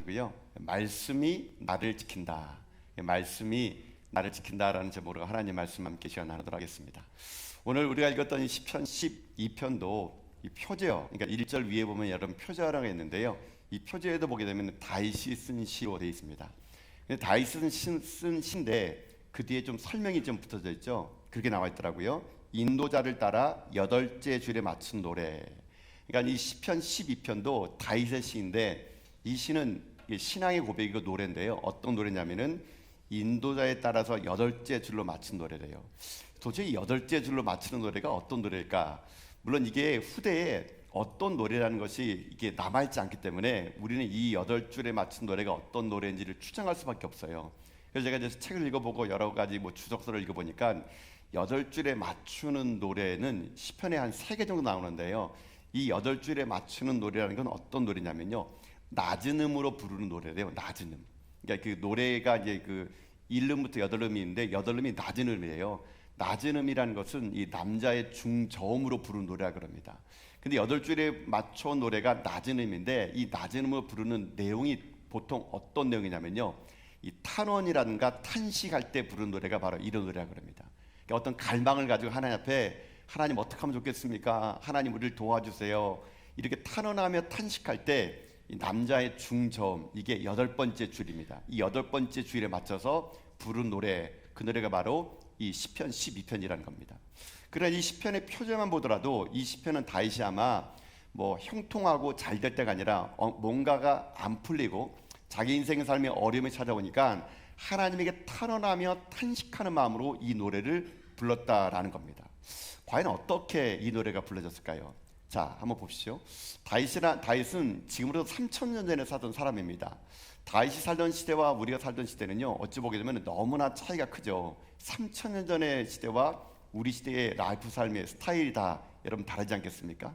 가지고요, 말씀이 나를 지킨다, 말씀이 나를 지킨다라는 제목으로 하나님 말씀 함께 시간 나누도록 하겠습니다. 오늘 우리가 읽었던 이 시편 12편도 이 표제어, 그러니까 1절 위에 보면 여러분 표제어라고 했는데요, 이 표제에도 보게 되면 다윗이 쓴 시로 되어 있습니다. 다윗이 쓴 시인데 그 뒤에 좀 설명이 좀 붙어져 있죠. 그렇게 나와 있더라고요. 인도자를 따라 8째 줄에 맞춘 노래. 그러니까 이 시편 12편도 다윗의 시인데, 이 시는 신앙의 고백이고 노래인데요, 어떤 노래냐면은 인도자에 따라서 8째 줄로 맞춘 노래래요. 도대체 이 8째 줄로 맞추는 노래가 어떤 노래일까? 물론 이게 후대에 어떤 노래라는 것이 이게 남아있지 않기 때문에 우리는 이 8줄에 맞춘 노래가 어떤 노래인지를 추정할 수밖에 없어요. 그래서 제가 이제 책을 읽어보고 여러 가지 주석서를 읽어보니까 8줄에 맞추는 노래는 시편에 한 3개 정도 나오는데요, 이 8줄에 맞추는 노래라는 건 어떤 노래냐면요, 낮은 음으로 부르는 노래래요. 낮은 음. 그러니까 그 노래가 이제 그 1음부터 8음이 있는데 8음이 낮은 음이에요. 낮은 음이라는 것은 이 남자의 중저음으로 부르는 노래라 그럽니다. 근데 8줄에 맞춰 노래가 낮은 음인데, 이 낮은 음으로 부르는 내용이 보통 어떤 내용이냐면요, 이 탄원이라든가 탄식할 때 부르는 노래가 바로 이런 노래라 그럽니다. 그러니까 어떤 갈망을 가지고 하나님 앞에, 하나님 어떻게 하면 좋겠습니까? 하나님 우리를 도와주세요. 이렇게 탄원하며 탄식할 때 이 남자의 중저음, 이게 8번째 줄입니다. 이 8번째 줄에 맞춰서 부른 노래, 그 노래가 바로 이 시편 12편이라는 겁니다. 그러나 이 시편의 표제만 보더라도 이 시편은 다윗이 아마 형통하고 잘 될 때가 아니라 뭔가가 안 풀리고 자기 인생의 삶에 어려움이 찾아오니까 하나님에게 탄원하며 탄식하는 마음으로 이 노래를 불렀다라는 겁니다. 과연 어떻게 이 노래가 불러졌을까요? 자, 한번 보십시오. 다윗은 지금으로부터 3000년 전에 살던 사람입니다. 다윗이 살던 시대와 우리가 살던 시대는요, 어찌 보게 되면 너무나 차이가 크죠. 3000년 전의 시대와 우리 시대의 라이프 삶의 스타일이 다 여러분 다르지 않겠습니까?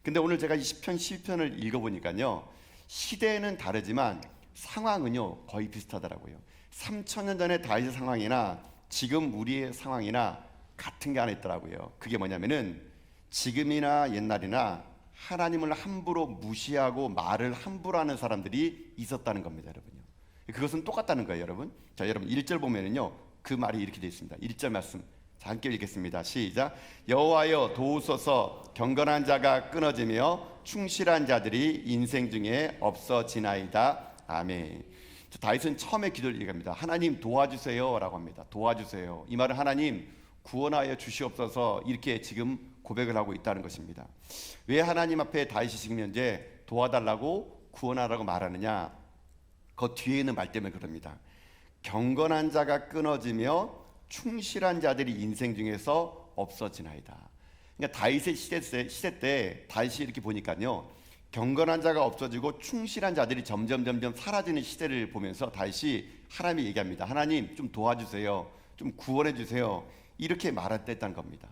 근데 오늘 제가 이 시편 12편을 읽어보니까요, 시대는 다르지만 상황은요 거의 비슷하더라고요. 3000년 전의 다윗의 상황이나 지금 우리의 상황이나 같은 게 하나 있더라고요. 그게 뭐냐면은 지금이나 옛날이나 하나님을 함부로 무시하고 말을 함부로 하는 사람들이 있었다는 겁니다, 여러분요. 그것은 똑같다는 거예요, 여러분. 자, 여러분 1절 보면은요, 그 말이 이렇게 되어 있습니다. 1절 말씀 자, 함께 읽겠습니다. 시작. 여호와여 도우소서, 경건한 자가 끊어지며 충실한 자들이 인생 중에 없어지나이다. 아멘. 다윗은 처음에 기도를 얘기합니다. 하나님 도와주세요 라고 합니다. 도와주세요. 이 말은 하나님 구원하여 주시옵소서, 이렇게 지금 고백을 하고 있다는 것입니다. 왜 하나님 앞에 다윗이 지금 현재 도와달라고 구원하라고 말하느냐? 그 뒤에 있는 말 때문에 그럽니다. 경건한 자가 끊어지며 충실한 자들이 인생 중에서 없어지나이다. 그러니까 다윗의 시대 때 다윗이 이렇게 보니까요, 경건한 자가 없어지고 충실한 자들이 점점 사라지는 시대를 보면서 다윗이 하나님이 얘기합니다. 하나님 좀 도와주세요, 좀 구원해 주세요, 이렇게 말했다는 겁니다.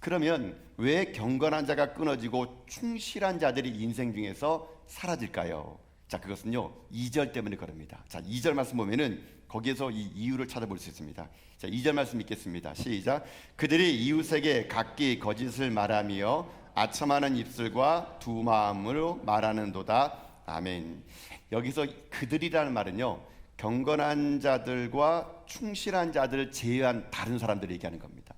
그러면 왜 경건한 자가 끊어지고 충실한 자들이 인생 중에서 사라질까요? 자, 그것은요 2절 때문에 그럽니다. 자, 2절 말씀 보면은 거기에서 이 이유를 찾아볼 수 있습니다. 자, 2절 말씀 읽겠습니다. 시작. 그들이 이웃에게 각기 거짓을 말하며 아첨하는 입술과 두 마음으로 말하는도다. 아멘. 여기서 그들이라는 말은요, 경건한 자들과 충실한 자들을 제외한 다른 사람들을 얘기하는 겁니다.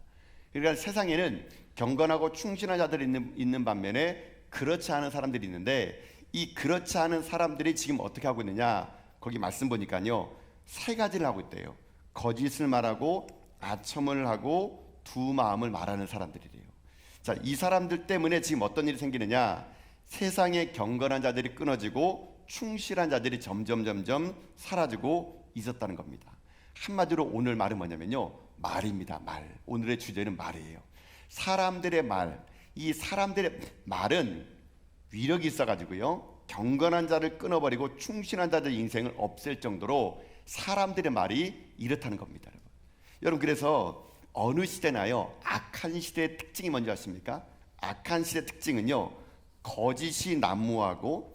그러니까 세상에는 경건하고 충실한 자들이 있는 반면에 그렇지 않은 사람들이 있는데, 이 그렇지 않은 사람들이 지금 어떻게 하고 있느냐, 거기 말씀 보니까요 3가지를 하고 있대요. 거짓을 말하고 아첨을 하고 두 마음을 말하는 사람들이래요. 자, 이 사람들 때문에 지금 어떤 일이 생기느냐, 세상에 경건한 자들이 끊어지고 충실한 자들이 점점 사라지고 있었다는 겁니다. 한마디로 오늘 말은 뭐냐면요, 말입니다. 말. 오늘의 주제는 말이에요. 사람들의 말, 이 사람들의 말은 위력이 있어가지고요, 경건한 자를 끊어버리고 충실한 자들의 인생을 없앨 정도로 사람들의 말이 이렇다는 겁니다, 여러분. 여러분, 그래서 어느 시대나요, 악한 시대의 특징이 뭔지 아십니까? 악한 시대의 특징은요, 거짓이 난무하고,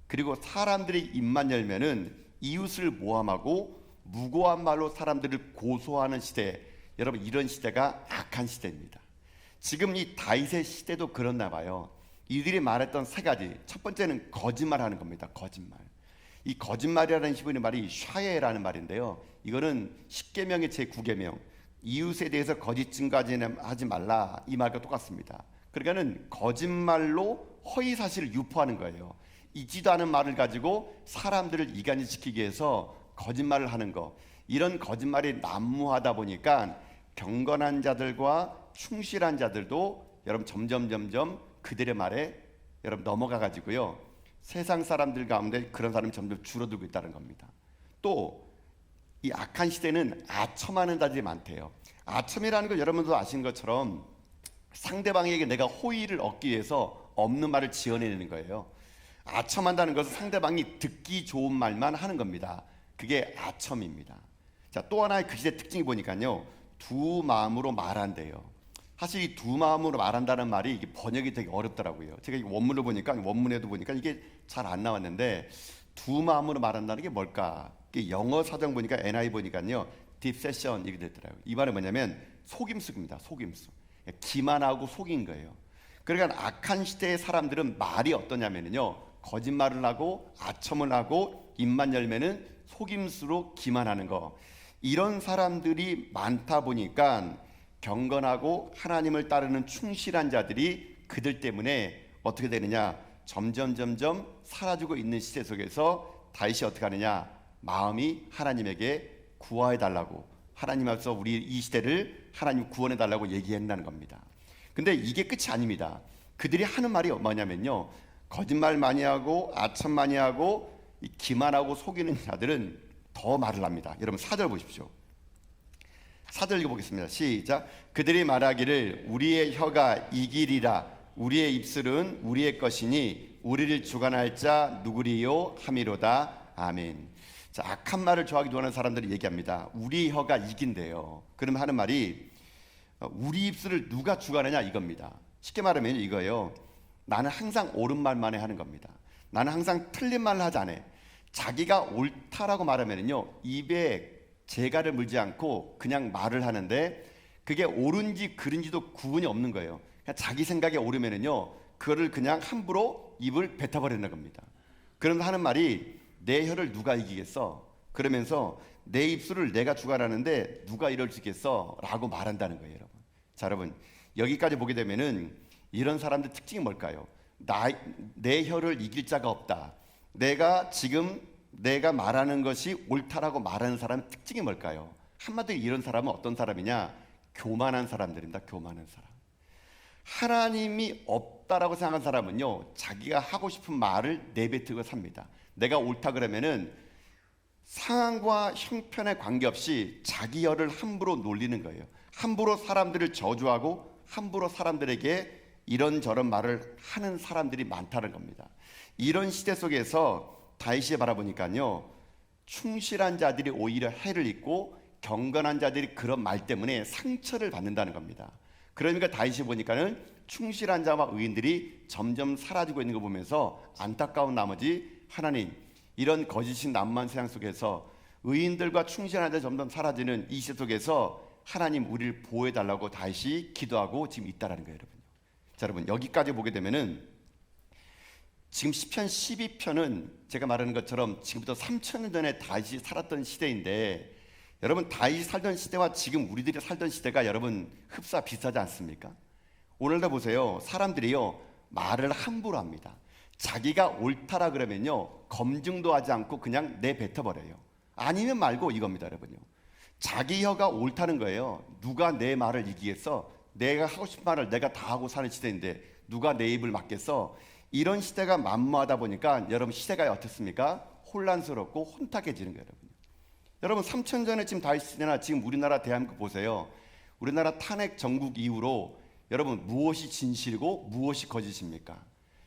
그리고 사람들이 입만 열면은 이웃을 모함하고 무고한 말로 사람들을 고소하는 시대. 여러분, 이런 시대가 악한 시대입니다. 지금 이 다윗의 시대도 그렇나 봐요. 이들이 말했던 3가지, 첫 번째는 거짓말하는 겁니다. 거짓말. 이 거짓말이라는 히브리 말이 샤예라는 말인데요. 이거는 10계명의 제9계명 이웃에 대해서 거짓 증거하지 말라 이 말과 똑같습니다. 그러니까는 거짓말로 허위 사실을 유포하는 거예요. 있지도 않은 말을 가지고 사람들을 이간시키기 위해서 거짓말을 하는 거. 이런 거짓말이 난무하다 보니까 경건한 자들과 충실한 자들도 여러분 점점 그들의 말에 여러분 넘어가 가지고요. 세상 사람들 가운데 그런 사람이 점점 줄어들고 있다는 겁니다. 또 이 악한 시대는 아첨하는 자들이 많대요. 아첨이라는 걸 여러분도 아시는 것처럼 상대방에게 내가 호의를 얻기 위해서 없는 말을 지어내는 거예요. 아첨한다는 것은 상대방이 듣기 좋은 말만 하는 겁니다. 그게 아첨입니다. 자, 또 하나의 그 시대 특징이 보니까요, 두 마음으로 말한대요. 사실 이 두 마음으로 말한다는 말이 이게 번역이 되게 어렵더라고요. 제가 이 원문을 보니까 원문에도 보니까 이게 잘 안 나왔는데 두 마음으로 말한다는 게 뭘까? 이게 영어 사전 보니까 NI 보니까요, 딥세션 이게 됐더라고요. 이 말은 뭐냐면 속임수입니다. 속임수. 기만하고 속인 거예요. 그러니까 악한 시대의 사람들은 말이 어떠냐면요, 거짓말을 하고 아첨을 하고 입만 열면은 속임수로 기만하는 거. 이런 사람들이 많다 보니까 경건하고 하나님을 따르는 충실한 자들이 그들 때문에 어떻게 되느냐, 점점 사라지고 있는 시대 속에서 다윗이 어떻게 하느냐, 마음이 하나님에게 구하해 달라고, 하나님 앞에서 우리 이 시대를 하나님 구원해 달라고 얘기한다는 겁니다. 근데 이게 끝이 아닙니다. 그들이 하는 말이 뭐냐면요, 거짓말 많이 하고 아첨 많이 하고 기만하고 속이는 자들은 더 말을 합니다. 여러분 4절 보십시오. 4절 읽어보겠습니다. 시작. 그들이 말하기를 우리의 혀가 이기리라, 우리의 입술은 우리의 것이니 우리를 주관할 자 누구리요 함이로다. 아멘. 자, 악한 말을 좋아하기도 하는 사람들이 얘기합니다. 우리 혀가 이긴대요. 그러면 하는 말이 우리 입술을 누가 주관하냐 이겁니다. 쉽게 말하면 이거예요. 나는 항상 옳은 말만 하는 겁니다. 나는 항상 틀린 말을 하지 않아. 자기가 옳다라고 말하면요, 입에 재갈을 물지 않고 그냥 말을 하는데 그게 옳은지 그른지도 구분이 없는 거예요. 그냥 자기 생각에 옳으면은요, 그거를 그냥 함부로 입을 뱉어버리는 겁니다. 그러면서 하는 말이 내 혀를 누가 이기겠어? 그러면서 내 입술을 내가 주관하는데 누가 이럴 수 있겠어? 라고 말한다는 거예요, 여러분. 자, 여러분 여기까지 보게 되면은 이런 사람들 특징이 뭘까요? 내 혀를 이길 자가 없다. 내가 말하는 것이 옳다라고 말하는 사람의 특징이 뭘까요? 한마디로 이런 사람은 어떤 사람이냐? 교만한 사람들입니다. 교만한 사람. 하나님이 없다라고 생각한 사람은요, 자기가 하고 싶은 말을 내뱉고 삽니다. 내가 옳다 그러면은 상황과 형편에 관계없이 자기 혀를 함부로 놀리는 거예요. 함부로 사람들을 저주하고 함부로 사람들에게 이런저런 말을 하는 사람들이 많다는 겁니다. 이런 시대 속에서 다윗이 바라보니까요, 충실한 자들이 오히려 해를 입고 경건한 자들이 그런 말 때문에 상처를 받는다는 겁니다. 그러니까 다윗이 보니까는 충실한 자와 의인들이 점점 사라지고 있는 거 보면서 안타까운 나머지, 하나님, 이런 거짓인 남만 세상 속에서 의인들과 충실한 자 점점 사라지는 이 시대 속에서 하나님 우리를 보호해 달라고 다윗이 기도하고 지금 있다라는 거예요, 여러분. 자, 여러분 여기까지 보게 되면은 지금 시편 12편은 제가 말하는 것처럼 지금부터 3,000년 전에 다윗이 살았던 시대인데, 여러분 다윗이 살던 시대와 지금 우리들이 살던 시대가 여러분 흡사 비슷하지 않습니까? 오늘도 보세요. 사람들이요, 말을 함부로 합니다. 자기가 옳다라 그러면요, 검증도 하지 않고 그냥 내뱉어버려요. 아니면 말고 이겁니다, 여러분요. 자기 혀가 옳다는 거예요. 누가 내 말을 이기겠어? 내가 하고 싶은 말을 내가 다 하고 사는 시대인데 누가 내 입을 막겠어? 이런 시대가 만무하다 보니까 여러분 시대가 어떻습니까? 혼란스럽고 혼탁해지는 거예요, 여러분. 여러분 3천 전에 지금 다윗이나 지금 우리나라 대한민국 보세요. 우리나라 탄핵 정국 이후로 여러분 무엇이 진실이고 무엇이 거짓입니까?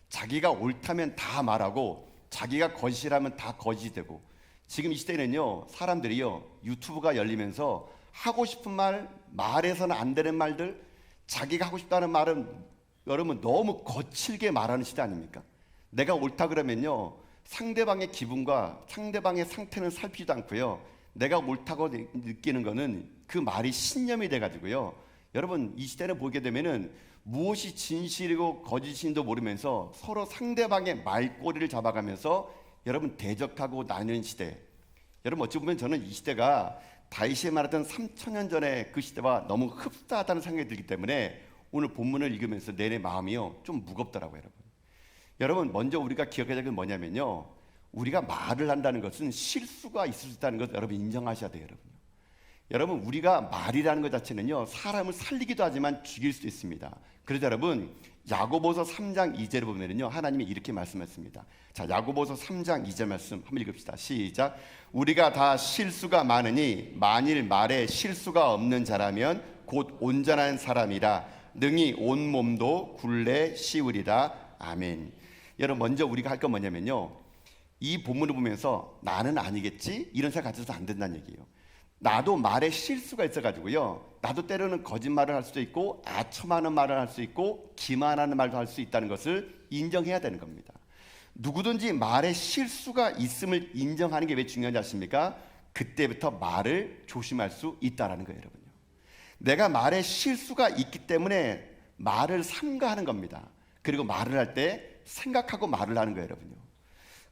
자기가 옳다면 다 말하고 자기가 거짓이라면 다 거짓이 되고, 지금 이 시대는요, 사람들이요, 유튜브가 열리면서 하고 싶은 말, 말해서는 안 되는 말들, 자기가 하고 싶다는 말은 여러분 너무 거칠게 말하는 시대 아닙니까? 내가 옳다 그러면요, 상대방의 기분과 상대방의 상태는 살피지도 않고요, 내가 옳다고 느끼는 거는 그 말이 신념이 돼가지고요, 여러분 이 시대를 보게 되면은 무엇이 진실이고 거짓인지도 모르면서 서로 상대방의 말꼬리를 잡아가면서 여러분 대적하고 나뉘는 시대. 여러분 어찌 보면 저는 이 시대가 다윗이 말했던 3,000년 전에 그 시대와 너무 흡사하다는 생각이 들기 때문에 오늘 본문을 읽으면서 내 마음이요 좀 무겁더라고요. 여러분. 여러분 먼저 우리가 기억해야 될 건 뭐냐면요, 우리가 말을 한다는 것은 실수가 있을 수 있다는 것 여러분 인정하셔야 돼요. 여러분. 여러분 우리가 말이라는 것 자체는요 사람을 살리기도 하지만 죽일 수도 있습니다. 그래서 여러분 야고보서 3장 2절을 보면은요 하나님이 이렇게 말씀하셨습니다. 자, 야고보서 3장 2절 말씀 한번 읽읍시다. 시작. 우리가 다 실수가 많으니 만일 말에 실수가 없는 자라면 곧 온전한 사람이라 능히 온 몸도 굴레 씌우리라. 아멘. 여러분 먼저 우리가 할 건 뭐냐면요, 이 본문을 보면서 나는 아니겠지 이런 생각 가져서 안 된다는 얘기예요. 나도 말에 실수가 있어가지고요, 나도 때로는 거짓말을 할 수도 있고 아첨하는 말을 할 수 있고 기만하는 말도 할 수 있다는 것을 인정해야 되는 겁니다. 누구든지 말에 실수가 있음을 인정하는 게 왜 중요한지 아십니까? 그때부터 말을 조심할 수 있다는 거예요. 여러분요, 내가 말에 실수가 있기 때문에 말을 삼가하는 겁니다. 그리고 말을 할 때 생각하고 말을 하는 거예요. 여러분요,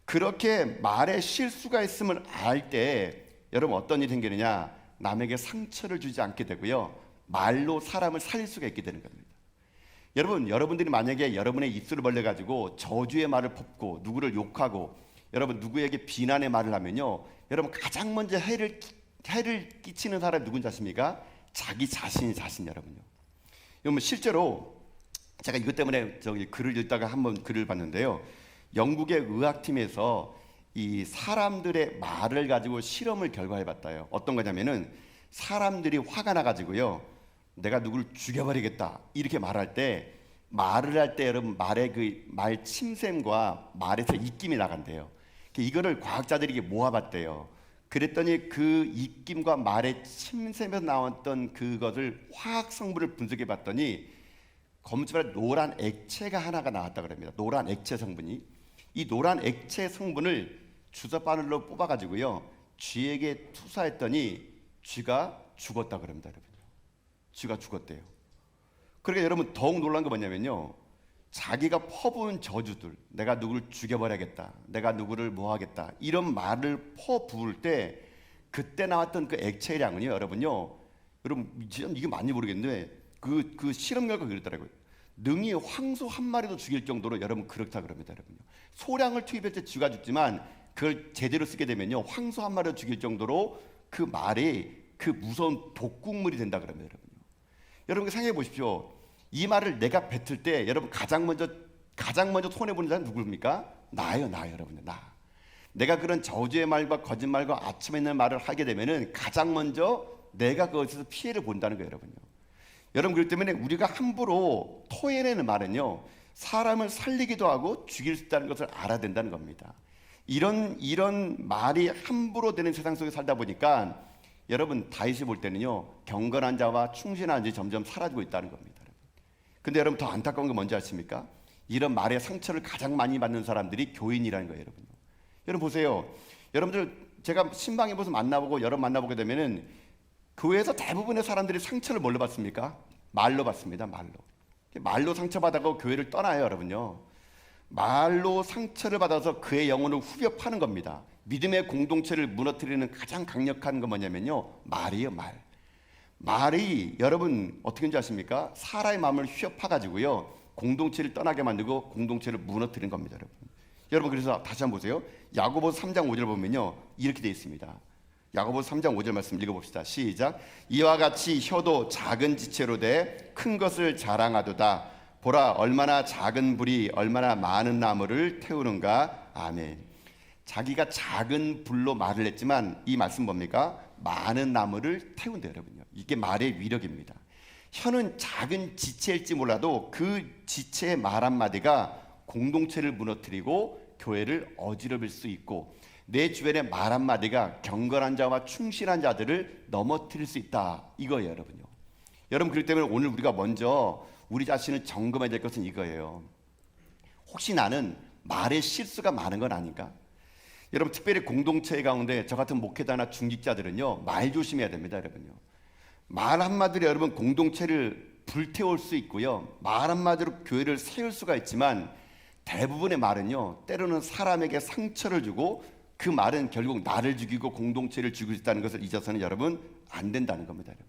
그렇게 말에 실수가 있음을 알 때 여러분 어떤 일이 생기느냐, 남에게 상처를 주지 않게 되고요, 말로 사람을 살릴 수가 있게 되는 겁니다. 여러분들이 만약에 여러분의 입술을 벌려가지고 저주의 말을 퍼붓고 누구를 욕하고 여러분 누구에게 비난의 말을 하면요, 여러분 가장 먼저 해를 끼치는 사람이 누군지 아십니까? 자기 자신 여러분요. 여러분 실제로 제가 이것 때문에 글을 읽다가 한번 글을 봤는데요, 영국의 의학팀에서 이 사람들의 말을 가지고 실험을 결과해봤다요. 어떤 거냐면은 사람들이 화가 나가지고요, 내가 누구를 죽여버리겠다 이렇게 말할 때, 말을 할 때 여러분 말의 그 말 침샘과 말에서 입김이 나간대요. 이거를 과학자들이 모아봤대요. 그랬더니 그 입김과 말의 침샘에서 나왔던 그것을 화학 성분을 분석해봤더니 검증할 노란 액체가 하나가 나왔다 그럽니다. 노란 액체 성분이, 이 노란 액체 성분을 주사바늘로 뽑아가지고요 쥐에게 투사했더니 쥐가 죽었다 그럽니다. 여러분, 쥐가 죽었대요. 그러니까 여러분 더욱 놀란 거 뭐냐면요, 자기가 퍼부은 저주들, 내가 누구를 죽여버려야겠다, 내가 누구를 뭐하겠다 이런 말을 퍼부을 때 그때 나왔던 그 액체의 양은요 여러분 이게 맞는지 모르겠는데 그 실험 결과가 그랬더라고요. 능히 황소 한 마리도 죽일 정도로 여러분 그렇다 그럽니다. 여러분요, 소량을 투입할 때 쥐가 죽지만 그걸 제대로 쓰게 되면요 황소 한 마리도 죽일 정도로 그 말이 그 무서운 독극물이 된다 그럽니다. 여러분요, 여러분 생각해 보십시오. 이 말을 내가 뱉을 때 여러분 가장 먼저 손해 보는 자는 누구입니까? 나예요, 여러분들. 내가 그런 저주의 말과 거짓말과 아첨에 있는 말을 하게 되면은 가장 먼저 내가 그것에서 피해를 본다는 거예요, 여러분요. 여러분 그렇기 때문에 우리가 함부로 토해내는 말은요 사람을 살리기도 하고 죽일 수 있다는 것을 알아야 된다는 겁니다. 이런 말이 함부로 되는 세상 속에 살다 보니까 여러분 다윗이 볼 때는요 경건한 자와 충실한 자들이 점점 사라지고 있다는 겁니다. 근데 여러분 더 안타까운 게 뭔지 아십니까? 이런 말의 상처를 가장 많이 받는 사람들이 교인이라는 거예요. 여러분 보세요. 여러분들 제가 신방에 무슨 만나보고 여러분 만나보게 되면은 교회에서 대부분의 사람들이 상처를 뭘로 받습니까? 말로 받습니다. 말로 상처받아서 교회를 떠나요. 여러분요, 말로 상처를 받아서 그의 영혼을 후벼 파는 겁니다. 믿음의 공동체를 무너뜨리는 가장 강력한 건 뭐냐면요 말이에요. 말이 여러분 어떻게 하는지 아십니까? 사람의 마음을 휘어 파가지고요 공동체를 떠나게 만들고 공동체를 무너뜨리는 겁니다. 여러분 그래서 다시 한번 보세요. 야고보서 3장 5절 보면요 이렇게 되어 있습니다. 야고보서 3장 5절 말씀 읽어봅시다. 시작. 이와 같이 혀도 작은 지체로 돼 큰 것을 자랑하도다. 보라 얼마나 작은 불이 얼마나 많은 나무를 태우는가. 아멘. 자기가 작은 불로 말을 했지만 이 말씀 뭡니까? 많은 나무를 태운다. 여러분요, 이게 말의 위력입니다. 혀는 작은 지체일지 몰라도 그 지체의 말 한마디가 공동체를 무너뜨리고 교회를 어지럽힐 수 있고 내 주변의 말 한마디가 경건한 자와 충실한 자들을 넘어뜨릴 수 있다 이거예요. 여러분요, 여러분 그렇기 때문에 오늘 우리가 먼저 우리 자신을 점검해야 될 것은 이거예요. 혹시 나는 말에 실수가 많은 건 아닌가? 여러분 특별히 공동체 가운데 저 같은 목회자나 중직자들은요 말 조심해야 됩니다. 여러분요, 말 한마디로 여러분 공동체를 불태울 수 있고요 말 한마디로 교회를 세울 수가 있지만 대부분의 말은요, 때로는 사람에게 상처를 주고 그 말은 결국 나를 죽이고 공동체를 죽이고 있다는 것을 잊어서는 여러분 안 된다는 겁니다. 여러분.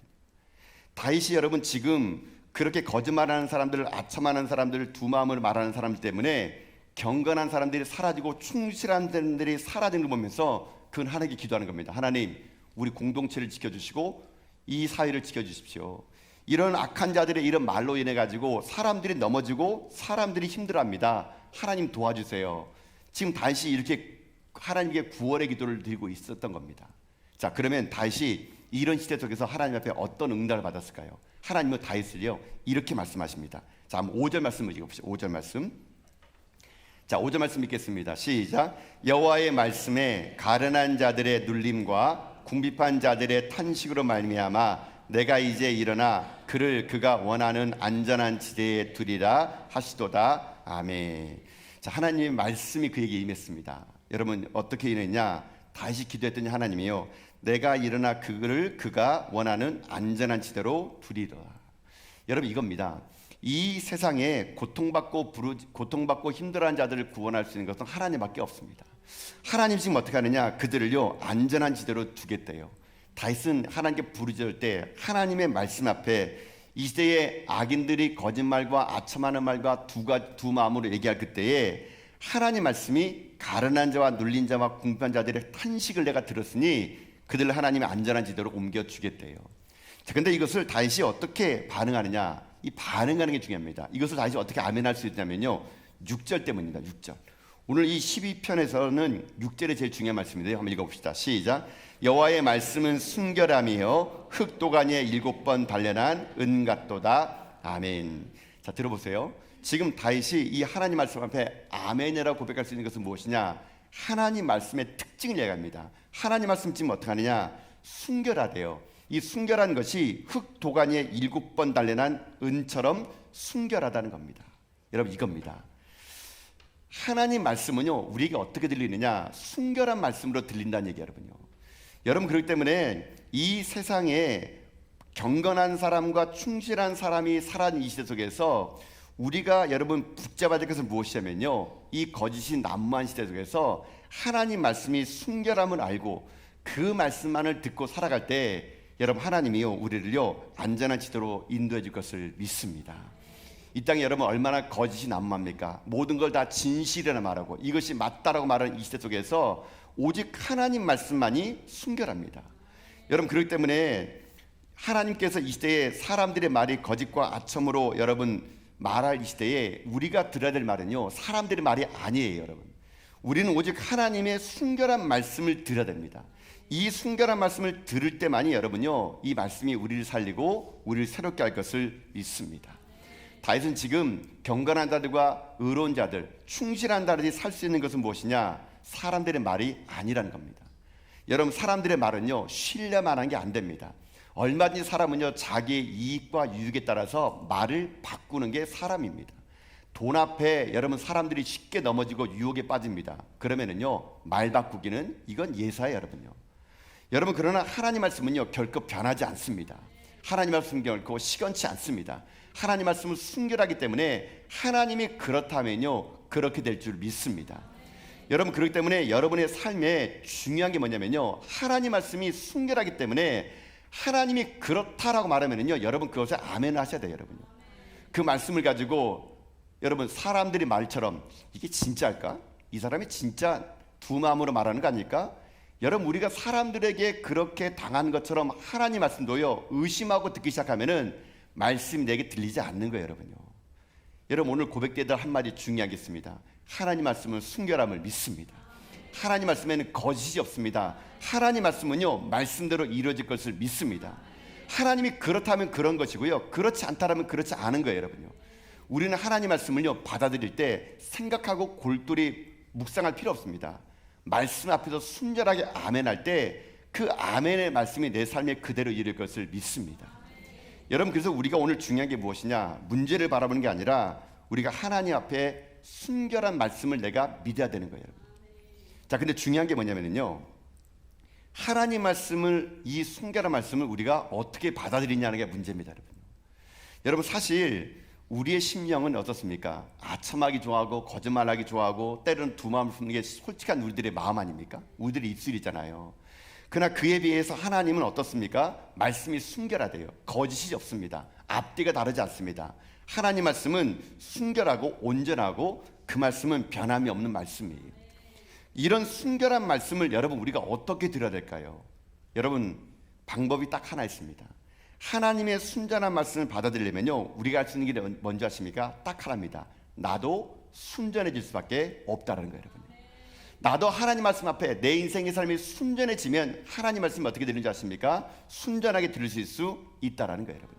다윗이 여러분 지금 그렇게 거짓말하는 사람들, 아첨하는 사람들, 두 마음을 말하는 사람들 때문에 경건한 사람들이 사라지고 충실한 사람들이 사라지는 걸 보면서 그건 하나님께 기도하는 겁니다. 하나님, 우리 공동체를 지켜주시고 이 사회를 지켜주십시오. 이런 악한 자들의 이런 말로 인해 가지고 사람들이 넘어지고 사람들이 힘들어합니다. 하나님 도와주세요. 지금 다윗이 이렇게 하나님께 구원의 기도를 드리고 있었던 겁니다. 자, 그러면 다윗이 이런 시대 속에서 하나님 앞에 어떤 응답을 받았을까요? 하나님은 다윗을요 이렇게 말씀하십니다. 자, 한번 5절 말씀을 읽어보시죠. 5절 말씀. 자, 5절 말씀 읽겠습니다. 시작. 여호와의 말씀에 가련한 자들의 눌림과 궁핍한 자들의 탄식으로 말미암아 내가 이제 일어나 그가 원하는 안전한 지대에 두리라 하시도다. 아멘. 자, 하나님의 말씀이 그에게 임했습니다. 여러분 어떻게 임했냐? 다시 기도했더니 하나님이요, 내가 일어나 그가 원하는 안전한 지대로 두리라. 여러분 이겁니다. 이 세상에 고통받고 힘들어하는 자들을 구원할 수 있는 것은 하나님밖에 없습니다. 하나님 지금 어떻게 하느냐? 그들을요 안전한 지대로 두겠대요. 다윗은 하나님께 부르짖을 때 하나님의 말씀 앞에 이 시대의 악인들이 거짓말과 아첨하는 말과 두 마음으로 얘기할 그때에 하나님 말씀이 가련한 자와 눌린 자와 궁핍한 자들의 탄식을 내가 들었으니 그들을 하나님의 안전한 지대로 옮겨주겠대요. 자, 근데 이것을 다윗이 어떻게 반응하느냐? 이 반응하는 게 중요합니다. 이것을 다윗이 어떻게 아멘할 수 있냐면요 6절 때문입니다. 6절. 오늘 이 12편에서는 6절이 제일 중요한 말씀인데요. 한번 읽어봅시다. 시작. 여호와의 말씀은 순결함이요 흙도가니에 7번 단련한 은 같도다. 아멘. 자, 들어보세요. 지금 다윗이 이 하나님 말씀 앞에 아멘이라고 고백할 수 있는 것은 무엇이냐? 하나님 말씀의 특징을 얘기합니다. 하나님 말씀 지금 어떻게 하느냐? 순결하대요. 이 순결한 것이 흙도가니에 7번 단련한 은처럼 순결하다는 겁니다. 여러분 이겁니다. 하나님 말씀은요 우리에게 어떻게 들리느냐? 순결한 말씀으로 들린다는 얘기예요. 여러분 그렇기 때문에 이 세상에 경건한 사람과 충실한 사람이 살아가는 이 시대 속에서 우리가 여러분 붙잡아야 될 것은 무엇이냐면요, 이 거짓이 난무한 시대 속에서 하나님 말씀이 순결함을 알고 그 말씀만을 듣고 살아갈 때 여러분 하나님이요 우리를요 안전한 지도로 인도해 줄 것을 믿습니다. 이 땅에 여러분 얼마나 거짓이 난무합니까? 모든 걸 다 진실이라 말하고 이것이 맞다라고 말하는 이 시대 속에서 오직 하나님 말씀만이 순결합니다. 여러분 그렇기 때문에 하나님께서 이 시대에 사람들의 말이 거짓과 아첨으로 여러분 말할 이 시대에 우리가 들어야 될 말은요 사람들의 말이 아니에요. 여러분 우리는 오직 하나님의 순결한 말씀을 들어야 됩니다. 이 순결한 말씀을 들을 때만이 여러분요 이 말씀이 우리를 살리고 우리를 새롭게 할 것을 믿습니다. 다윗은 지금 경건한 자들과 의로운 자들, 충실한 자들이 살 수 있는 것은 무엇이냐? 사람들의 말이 아니라는 겁니다. 여러분 사람들의 말은요 신뢰만한 게 안 됩니다. 얼마든지 사람은요 자기의 이익과 유익에 따라서 말을 바꾸는 게 사람입니다. 돈 앞에 여러분 사람들이 쉽게 넘어지고 유혹에 빠집니다. 그러면은요 말 바꾸기는 이건 예사예요. 여러분 그러나 하나님 말씀은요 결코 변하지 않습니다. 하나님 말씀은 결코 시건치 않습니다. 하나님 말씀은 순결하기 때문에 하나님이 그렇다면요 그렇게 될 줄 믿습니다. 여러분 그렇기 때문에 여러분의 삶에 중요한 게 뭐냐면요 하나님 말씀이 순결하기 때문에 하나님이 그렇다라고 말하면은요 여러분 그것에 아멘을 하셔야 돼요. 여러분요 그 말씀을 가지고 여러분 사람들이 말처럼 이게 진짜일까? 이 사람이 진짜 두 마음으로 말하는 거 아닐까? 여러분 우리가 사람들에게 그렇게 당한 것처럼 하나님 말씀도요 의심하고 듣기 시작하면은 말씀이 내게 들리지 않는 거예요. 여러분 오늘 고백되던 한마디 중요하겠습니다. 하나님 말씀은 순결함을 믿습니다. 하나님 말씀에는 거짓이 없습니다. 하나님 말씀은요 말씀대로 이루어질 것을 믿습니다. 하나님이 그렇다면 그런 것이고요 그렇지 않다면 그렇지 않은 거예요. 우리는 하나님 말씀을요 받아들일 때 생각하고 골똘히 묵상할 필요 없습니다. 말씀 앞에서 순결하게 아멘할 때 그 아멘의 말씀이 내 삶에 그대로 이룰 것을 믿습니다. 여러분 그래서 우리가 오늘 중요한 게 무엇이냐? 문제를 바라보는 게 아니라 우리가 하나님 앞에 순결한 말씀을 내가 믿어야 되는 거예요. 자, 근데 중요한 게 뭐냐면요 하나님 말씀을 이 순결한 말씀을 우리가 어떻게 받아들이냐는 게 문제입니다. 여러분 사실 우리의 심령은 어떻습니까? 아첨하기 좋아하고 거짓말하기 좋아하고 때로는 두 마음을 품는 게 솔직한 우리들의 마음 아닙니까? 우리들의 입술이잖아요. 그러나 그에 비해서 하나님은 어떻습니까? 말씀이 순결하대요. 거짓이 없습니다. 앞뒤가 다르지 않습니다. 하나님 말씀은 순결하고 온전하고 그 말씀은 변함이 없는 말씀이에요. 이런 순결한 말씀을 여러분 우리가 어떻게 들어야 될까요? 여러분 방법이 딱 하나 있습니다. 하나님의 순전한 말씀을 받아들이려면요, 우리가 할 수 있는 게 뭔지 아십니까? 딱 하나입니다. 나도 순전해질 수밖에 없다는 거예요. 여러분, 나도 하나님 말씀 앞에 내 인생의 삶이 순전해지면 하나님 말씀이 어떻게 되는지 아십니까? 순전하게 들으실 수 있다는 거예요. 여러분,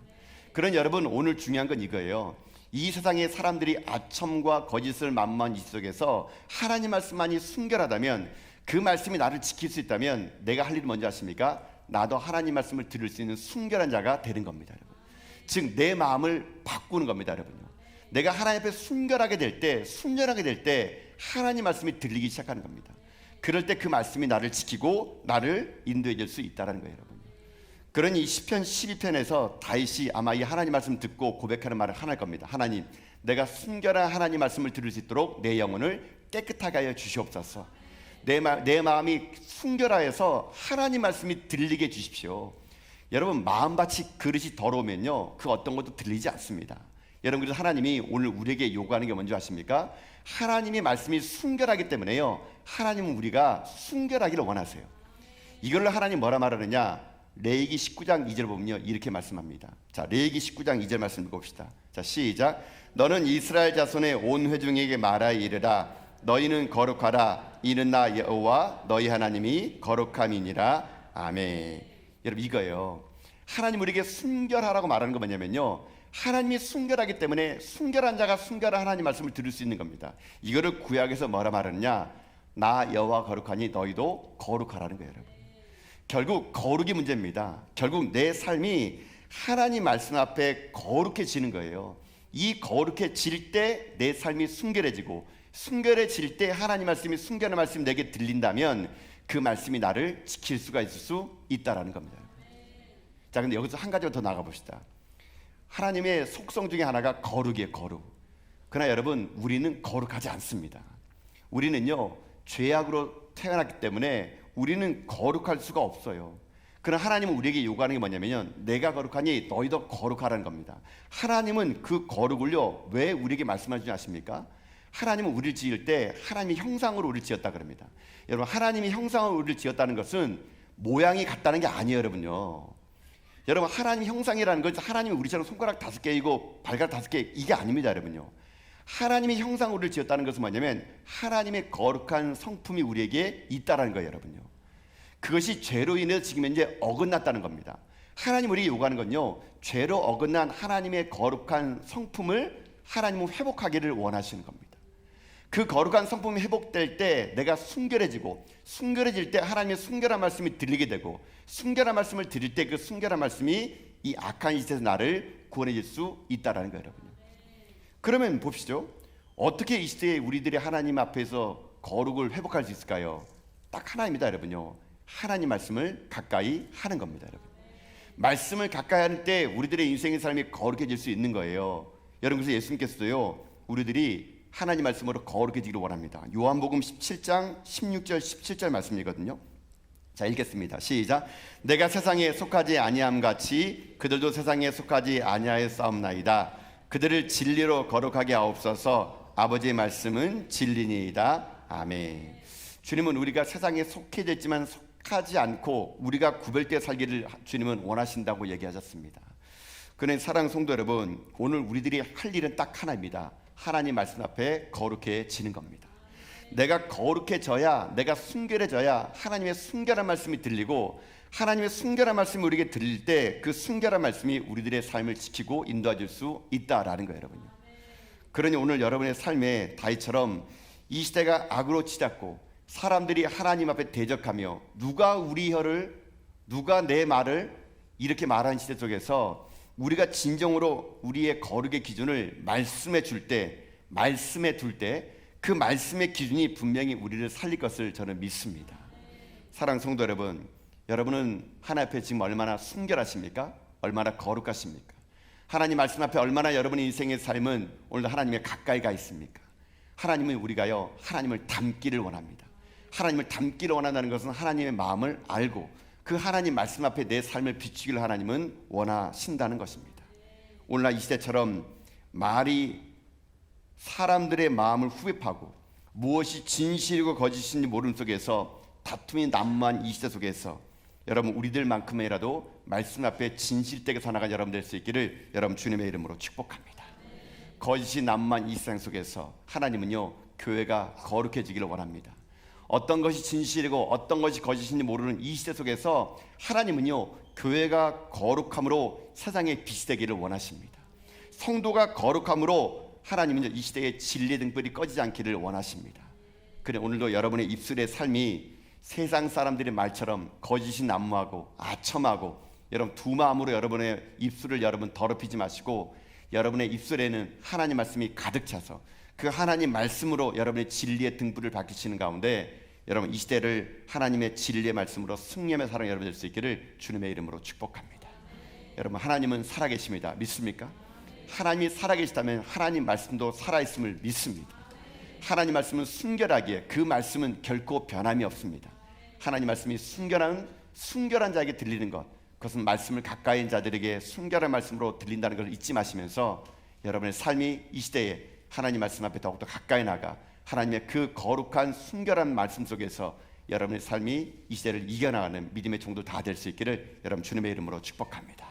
그런 여러분 오늘 중요한 건 이거예요. 이 세상의 사람들이 아첨과 거짓을 만무한 이 속에서 하나님 말씀만이 순결하다면, 그 말씀이 나를 지킬 수 있다면 내가 할 일이 뭔지 아십니까? 나도 하나님 말씀을 들을 수 있는 순결한 자가 되는 겁니다, 여러분. 즉 내 마음을 바꾸는 겁니다, 여러분요. 내가 하나님 앞에 순결하게 될 때, 순전하게 될 때 하나님 말씀이 들리기 시작하는 겁니다. 그럴 때 그 말씀이 나를 지키고 나를 인도해 줄 수 있다는 거예요, 여러분. 그러니 시편 12편에서 다윗이 아마 이 하나님 말씀 듣고 고백하는 말을 하나 할 겁니다. 하나님, 내가 순결한 하나님 말씀을 들을 수 있도록 내 영혼을 깨끗하게 하여 주시옵소서. 내 마음이 순결하여서 하나님 말씀이 들리게 해 주십시오. 여러분 마음밭이 그릇이 더러우면요, 그 어떤 것도 들리지 않습니다. 여러분, 그래서 하나님이 오늘 우리에게 요구하는 게 뭔지 아십니까? 하나님의 말씀이 순결하기 때문에요, 하나님은 우리가 순결하기를 원하세요. 이걸로 하나님 뭐라 말하느냐? 레위기 19장 2절 보면요, 이렇게 말씀합니다. 자, 레위기 19장 2절 말씀 읽어봅시다. 자, 시작. 너는 이스라엘 자손의 온 회중에게 말하여 이르라. 너희는 거룩하라. 이는 나 여호와 너희 하나님이 거룩함이니라. 아멘. 여러분, 이거예요. 하나님 우리에게 순결하라고 말하는 거 뭐냐면요, 하나님이 순결하기 때문에 순결한 자가 순결한 하나님 말씀을 들을 수 있는 겁니다. 이거를 구약에서 뭐라 말하느냐? 나 여호와 거룩하니 너희도 거룩하라는 거예요, 여러분. 결국 거룩이 문제입니다. 결국 내 삶이 하나님 말씀 앞에 거룩해지는 거예요. 이 거룩해질 때 내 삶이 순결해지고, 순결해질 때 하나님 말씀이 순결한 말씀이 내게 들린다면 그 말씀이 나를 지킬 수가 있을 수 있다라는 겁니다. 자, 근데 여기서 한 가지만 더 나가 봅시다. 하나님의 속성 중에 하나가 거룩이에요, 거룩. 그러나 여러분, 우리는 거룩하지 않습니다. 우리는요, 죄악으로 태어났기 때문에 우리는 거룩할 수가 없어요. 그러나 하나님은 우리에게 요구하는 게 뭐냐면, 내가 거룩하니 너희도 거룩하라는 겁니다. 하나님은 그 거룩을요, 왜 우리에게 말씀하시지 아십니까? 하나님은 우리를 지을 때 하나님의 형상으로 우리를 지었다 그럽니다. 여러분, 하나님의 형상으로 우리를 지었다는 것은 모양이 같다는 게 아니에요, 여러분요. 여러분, 하나님 형상이라는 것은 하나님이 우리처럼 손가락 5개이고 발가락 5개, 이게 아닙니다, 여러분요. 하나님의 형상으로 우리를 지었다는 것은 뭐냐면 하나님의 거룩한 성품이 우리에게 있다라는 거예요, 여러분요. 그것이 죄로 인해서 지금 현재 어긋났다는 겁니다. 하나님 우리에게 요구하는 건요, 죄로 어긋난 하나님의 거룩한 성품을 하나님은 회복하기를 원하시는 겁니다. 그 거룩한 성품이 회복될 때 내가 순결해지고, 순결해질 때 하나님의 순결한 말씀이 들리게 되고, 순결한 말씀을 들을 때 그 순결한 말씀이 이 악한 짓에서 나를 구원해 줄 수 있다라는 거예요, 여러분. 그러면 봅시죠. 어떻게 이 시대에 우리들이 하나님 앞에서 거룩을 회복할 수 있을까요? 딱 하나입니다, 여러분요. 하나님 말씀을 가까이 하는 겁니다, 여러분. 말씀을 가까이 하는 때 우리들의 인생의 삶이 거룩해질 수 있는 거예요. 여러분, 그래서 예수님께서도요, 우리들이 하나님 말씀으로 거룩해지기를 원합니다. 요한복음 17장 16절 17절 말씀이거든요. 자, 읽겠습니다. 시작. 내가 세상에 속하지 아니함 같이 그들도 세상에 속하지 아니하였사옵나이다. 그들을 진리로 거룩하게 하옵소서. 아버지의 말씀은 진리니이다. 아멘. 주님은 우리가 세상에 속해졌지만 속하지 않고 우리가 구별되어 살기를 주님은 원하신다고 얘기하셨습니다. 그런데 사랑하는 성도 여러분, 오늘 우리들이 할 일은 딱 하나입니다. 하나님 말씀 앞에 거룩해지는 겁니다. 내가 거룩해져야, 내가 순결해져야 하나님의 순결한 말씀이 들리고, 하나님의 순결한 말씀이 우리에게 들릴 때 그 순결한 말씀이 우리들의 삶을 지키고 인도해 줄 수 있다라는 거예요, 여러분요. 그러니 오늘 여러분의 삶에 다윗처럼 이 시대가 악으로 치닫고 사람들이 하나님 앞에 대적하며 누가 우리 혀를, 누가 내 말을 이렇게 말하는 시대 속에서 우리가 진정으로 우리의 거룩의 기준을 말씀에 줄 때, 말씀에 둘 때 그 말씀의 기준이 분명히 우리를 살릴 것을 저는 믿습니다. 사랑하는 성도 여러분, 여러분은 하나님 앞에 지금 얼마나 순결하십니까? 얼마나 거룩하십니까? 하나님 말씀 앞에 얼마나 여러분의 인생의 삶은 오늘도 하나님의 가까이 가 있습니까? 하나님은 우리가요, 하나님을 닮기를 원합니다. 하나님을 닮기를 원한다는 것은 하나님의 마음을 알고 그 하나님 말씀 앞에 내 삶을 비추기를 하나님은 원하신다는 것입니다. 오늘날 이 시대처럼 말이 사람들의 마음을 후벼파고 무엇이 진실이고 거짓인지 모르는 속에서 다툼이 난무한 이 시대 속에서 여러분 우리들만큼이라도 말씀 앞에 진실되게 살아가는 여러분 될 수 있기를 여러분 주님의 이름으로 축복합니다. 거짓이 난무한 이 세상 속에서 하나님은요, 교회가 거룩해지기를 원합니다. 어떤 것이 진실이고 어떤 것이 거짓인지 모르는 이 시대 속에서 하나님은요, 교회가 거룩함으로 세상에 빛이 되기를 원하십니다. 성도가 거룩함으로 하나님은 이 시대의 진리 등불이 꺼지지 않기를 원하십니다. 그래 오늘도 여러분의 입술의 삶이 세상 사람들의 말처럼 거짓이 난무하고 아첨하고 여러분 두 마음으로 여러분의 입술을 여러분 더럽히지 마시고 여러분의 입술에는 하나님 말씀이 가득 차서 그 하나님 말씀으로 여러분의 진리의 등불을 밝히시는 가운데 여러분 이 시대를 하나님의 진리의 말씀으로 승리하며 살아가는 여러분 될 수 있기를 주님의 이름으로 축복합니다. 여러분 하나님은 살아계십니다. 믿습니까? 하나님이 살아계시다면 하나님 말씀도 살아있음을 믿습니다. 하나님 말씀은 순결하기에 그 말씀은 결코 변함이 없습니다. 하나님 말씀이 순결한 자에게 들리는 것, 그것은 말씀을 가까이 있는 자들에게 순결한 말씀으로 들린다는 것을 잊지 마시면서 여러분의 삶이 이 시대에 하나님 말씀 앞에 더욱더 가까이 나가 하나님의 그 거룩한 순결한 말씀 속에서 여러분의 삶이 이 시대를 이겨나가는 믿음의 종도 다 될 수 있기를 여러분 주님의 이름으로 축복합니다.